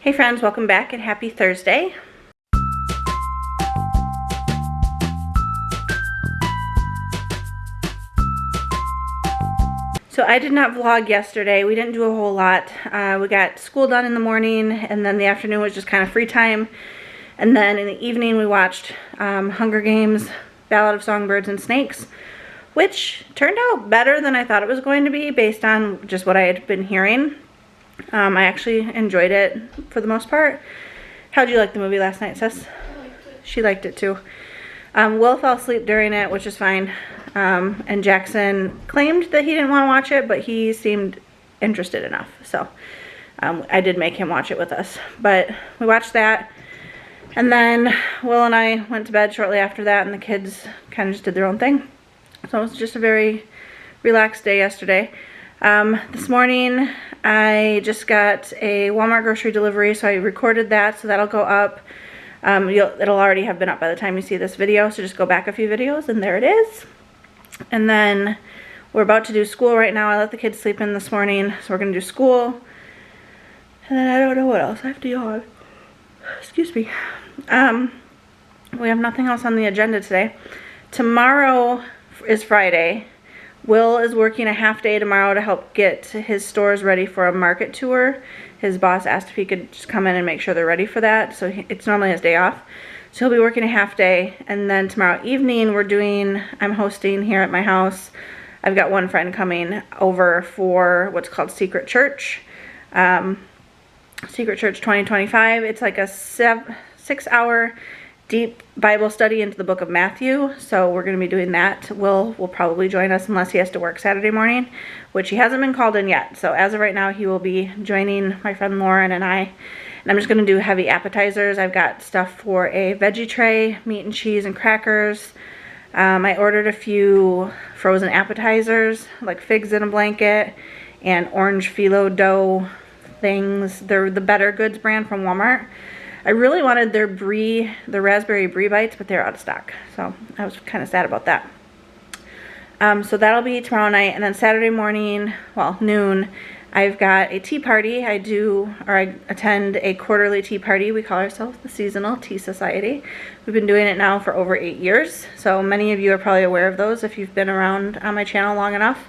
Hey friends, welcome back and happy Thursday. So I did not vlog yesterday. We didn't do a whole lot. We got school done in the morning, and then the afternoon was just kind of free time. And then in the evening we watched Hunger Games, Ballad of Songbirds and Snakes, which turned out better than I thought it was going to be based on just what I had been hearing. I actually enjoyed it for the most part. How'd you like the movie last night, Sis? I liked it. She liked it too. Will fell asleep during it, which is fine. And Jackson claimed that he didn't want to watch it, but he seemed interested enough. So I did make him watch it with us. But we watched that. And then Will and I went to bed shortly after that, and the kids kind of just did their own thing. So it was just a very relaxed day yesterday. This morning I just got a Walmart grocery delivery, so I recorded that, so that'll go up. It'll already have been up by the time you see this video, so just go back a few videos and there it is. And then we're about to do school right now. I let the kids sleep in this morning, so we're going to do school. And then I don't know what else. I have to yawn. Excuse me. We have nothing else on the agenda today. Tomorrow is Friday. Will is working a half day tomorrow to help get his stores ready for a market tour. His boss asked if he could just come in and make sure they're ready for that. So it's normally his day off. So he'll be working a half day. And then tomorrow evening I'm hosting here at my house. I've got one friend coming over for what's called Secret Church. Secret Church 2025. It's like a 6-hour deep Bible study into the book of Matthew. So we're going to be doing that. Will probably join us unless he has to work Saturday morning, which he hasn't been called in yet. So as of right now, he will be joining my friend Lauren and I. And I'm just going to do heavy appetizers. I've got stuff for a veggie tray, meat and cheese and crackers. I ordered a few frozen appetizers, like figs in a blanket and orange phyllo dough things. They're the Better Goods brand from Walmart. I really wanted their raspberry brie bites, but they're out of stock. So I was kind of sad about that. So that'll be tomorrow night. And then Saturday morning, well, noon, I've got a tea party. I attend a quarterly tea party. We call ourselves the Seasonal Tea Society. We've been doing it now for over 8 years. So many of you are probably aware of those if you've been around on my channel long enough.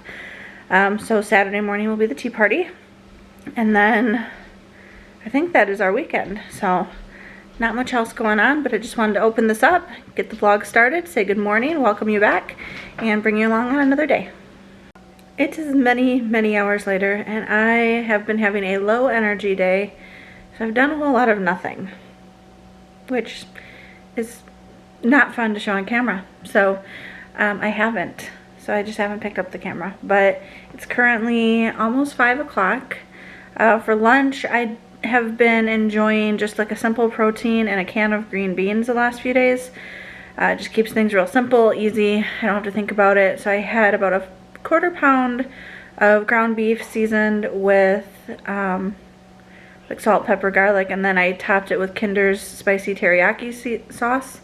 So Saturday morning will be the tea party. And then I think that is our weekend. So not much else going on, but I just wanted to open this up, get the vlog started, say good morning, welcome you back, and bring you along on another day. It is many, many hours later, and I have been having a low energy day, so I've done a whole lot of nothing, which is not fun to show on camera. So I haven't. So I just haven't picked up the camera. But it's currently almost 5 o'clock. For lunch, I have been enjoying just like a simple protein and a can of green beans the last few days. It just keeps things real simple, easy. I don't have to think about it. So I had about a 1/4 pound of ground beef seasoned with like salt, pepper, garlic, and then I topped it with Kinder's spicy teriyaki sauce,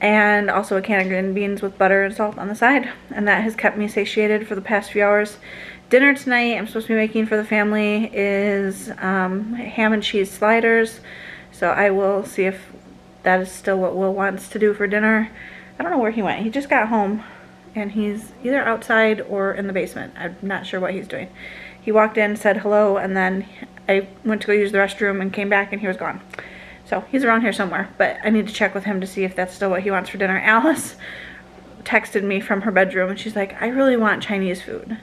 and also a can of green beans with butter and salt on the side. And that has kept me satiated for the past few hours. Dinner tonight I'm supposed to be making for the family is ham and cheese sliders. So I will see if that is still what Will wants to do for dinner. I don't know where he went. He just got home and he's either outside or in the basement. I'm not sure what he's doing. He walked in, said hello, and then I went to go use the restroom and came back and he was gone. So he's around here somewhere, but I need to check with him to see if that's still what he wants for dinner. Alice texted me from her bedroom and she's like, I really want Chinese food.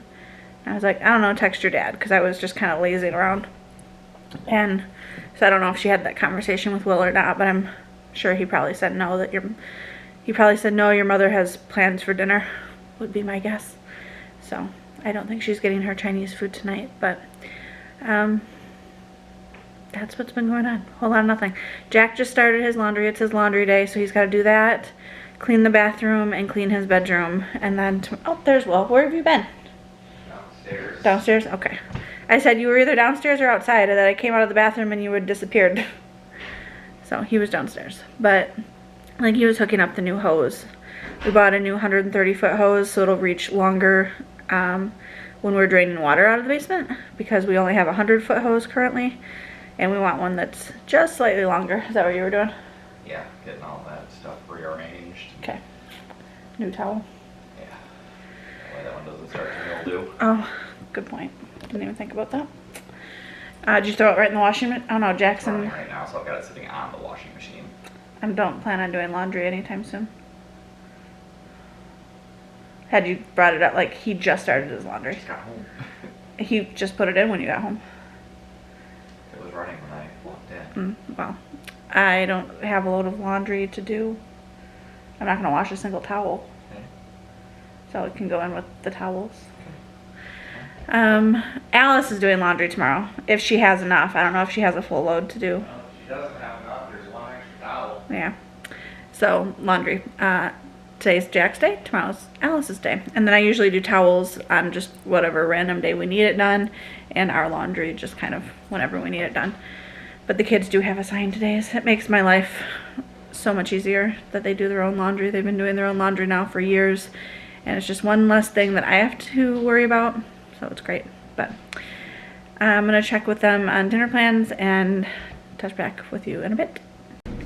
I was like, I don't know, text your dad, because I was just kind of lazing around. And so I don't know if she had that conversation with Will or not, but I'm sure he probably said no, your mother has plans for dinner, would be my guess. So I don't think she's getting her Chinese food tonight, but that's what's been going on. A whole lot of nothing. Jack just started his laundry. It's his laundry day, so he's got to do that, clean the bathroom, and clean his bedroom. And then, oh, there's Will. Where have you been? Downstairs. Downstairs? Okay. I said you were either downstairs or outside, and then I came out of the bathroom and you had disappeared. So he was downstairs. But like he was hooking up the new hose. We bought a new 130-foot hose, so it'll reach longer when we're draining water out of the basement, because we only have a 100-foot hose currently. And we want one that's just slightly longer. Is that what you were doing? Yeah, getting all that stuff rearranged. Okay. New towel. Yeah. That way that one doesn't start to mildew. Oh, good point. Didn't even think about that. Did you throw it right in the washing machine? Oh no, It's Jackson. running right now, so I've got it sitting on the washing machine. I don't plan on doing laundry anytime soon. Had you brought it up, like he just started his laundry. Just got home. He just put it in when you got home. It was running when I walked in. Well, I don't have a load of laundry to do. I'm not gonna wash a single towel. Okay. So it can go in with the towels. Alice is doing laundry tomorrow, if she has enough. I don't know if she has a full load to do. Well, if she doesn't have enough, there's one extra towel. Yeah. So, laundry. Today's Jack's day, tomorrow's Alice's day. And then I usually do towels on just whatever random day we need it done, and our laundry just kind of whenever we need it done. But the kids do have assigned days. It makes my life so much easier that they do their own laundry. They've been doing their own laundry now for years, and it's just one less thing that I have to worry about. So it's great. But I'm gonna check with them on dinner plans and touch back with you in a bit.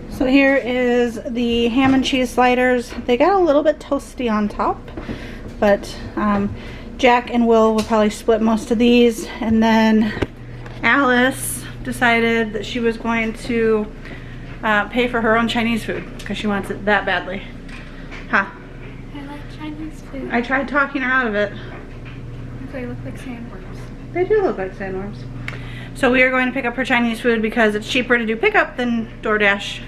So here is the ham and cheese sliders. They got a little bit toasty on top, but Jack and Will probably split most of these. And then Alice decided that she was going to pay for her own Chinese food because she wants it that badly. Huh? I like Chinese food. I tried talking her out of it. They look like sandworms. They do look like sandworms. So we are going to pick up her Chinese food because it's cheaper to do pickup than DoorDash.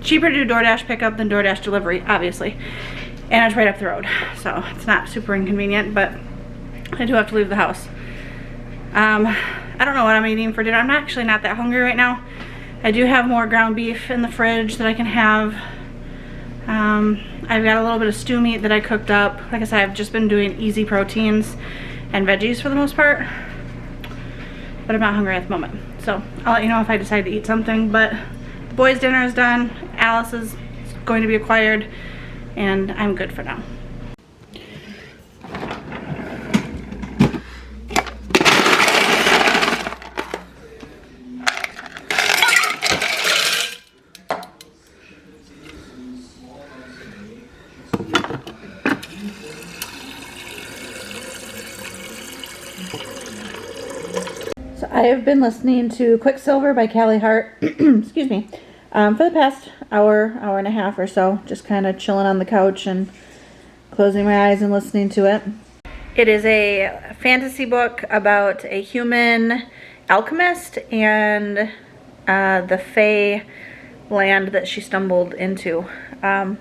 Cheaper to do DoorDash pickup than DoorDash delivery, obviously. And it's right up the road. So it's not super inconvenient, but I do have to leave the house. I don't know what I'm eating for dinner. I'm actually not that hungry right now. I do have more ground beef in the fridge that I can have. I've got a little bit of stew meat that I cooked up. Like I said, I've just been doing easy proteins and veggies for the most part, but I'm not hungry at the moment. So I'll let you know if I decide to eat something, but the boys' dinner is done. Alice is going to be acquired, and I'm good for now. So I have been listening to Quicksilver by Callie Hart, excuse me, for the past hour and a half or so, just kind of chilling on the couch and closing my eyes and listening to it. It is a fantasy book about a human alchemist and the Fae land that she stumbled into. I'm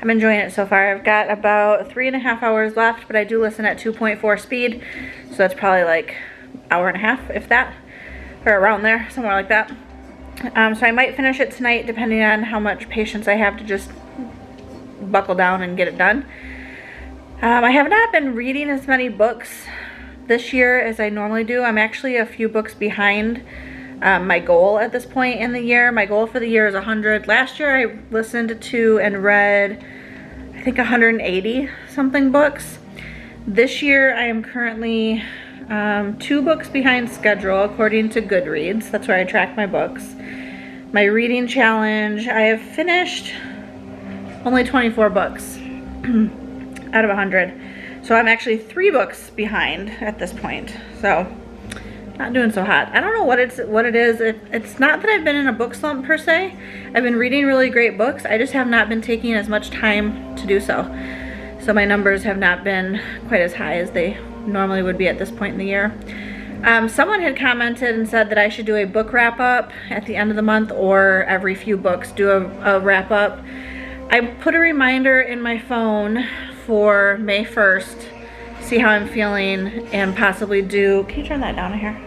enjoying it so far. I've got about 3.5 hours left, but I do listen at 2.4 speed, so that's probably like hour and a half, if that, or around there, somewhere like that. So I might finish it tonight, depending on how much patience I have to just buckle down and get it done. I have not been reading as many books this year as I normally do. I'm actually a few books behind my goal at this point in the year. My goal for the year is 100. Last year I listened to and read, I think 180 something books. This year I am currently 2 books behind schedule according to Goodreads. That's where I track my books. My reading challenge, I have finished only 24 books out of 100. So I'm actually 3 books behind at this point. So not doing so hot. I don't know what it is. It's not that I've been in a book slump per se. I've been reading really great books. I just have not been taking as much time to do so. So my numbers have not been quite as high as they normally would be at this point in the year. Someone had commented and said that I should do a book wrap up at the end of the month, or every few books do a wrap up. I put a reminder in my phone for May 1st, see how I'm feeling, and possibly do, can you turn that down here?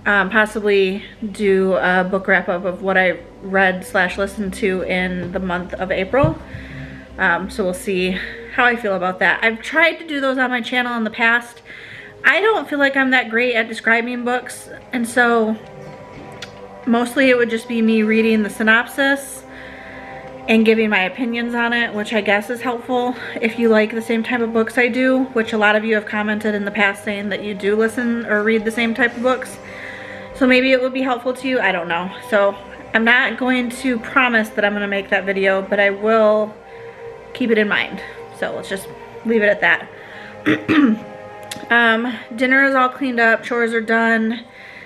Possibly do a book wrap up of what I read / listened to in the month of April. So we'll see how I feel about that. I've tried to do those on my channel in the past. I don't feel like I'm that great at describing books, and so mostly it would just be me reading the synopsis and giving my opinions on it, which I guess is helpful if you like the same type of books I do, which a lot of you have commented in the past saying that you do listen or read the same type of books. So maybe it would be helpful to you, I don't know. So I'm not going to promise that I'm gonna make that video, but I will keep it in mind. So let's just leave it at that. Dinner is all cleaned up, chores are done.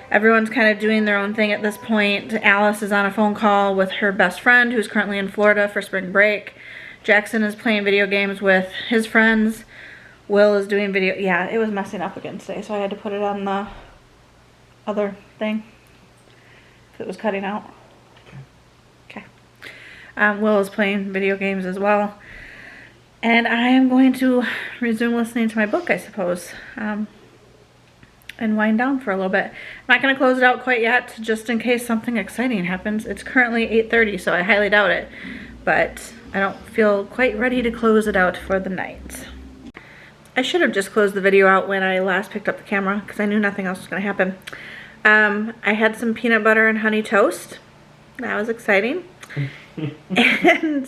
Everyone's kind of doing their own thing at this point. Alice is on a phone call with her best friend who's currently in Florida for spring break. Jackson is playing video games with his friends. Will is doing video, yeah, it was messing up again today, so I had to put it on the other thing. If it was cutting out. Okay. Will is playing video games as well. And I am going to resume listening to my book, I suppose. And wind down for a little bit. I'm not going to close it out quite yet, just in case something exciting happens. It's currently 8:30, so I highly doubt it. But I don't feel quite ready to close it out for the night. I should have just closed the video out when I last picked up the camera, because I knew nothing else was going to happen. I had some peanut butter and honey toast. That was exciting. And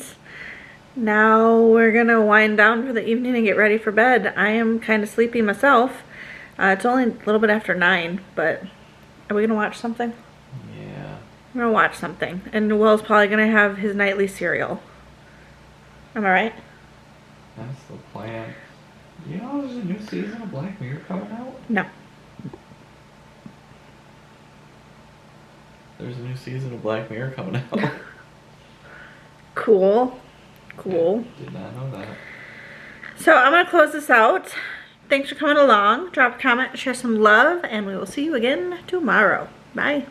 now we're going to wind down for the evening and get ready for bed. I am kind of sleepy myself. It's only a little bit after 9, but are we going to watch something? Yeah. We're going to watch something. And Will's probably going to have his nightly cereal. Am I right? That's the plan. You know there's a new season of Black Mirror coming out? No. There's a new season of Black Mirror coming out. Cool. Cool. Did not know that. So I'm going to close this out. Thanks for coming along. Drop a comment, share some love, and we will see you again tomorrow. Bye.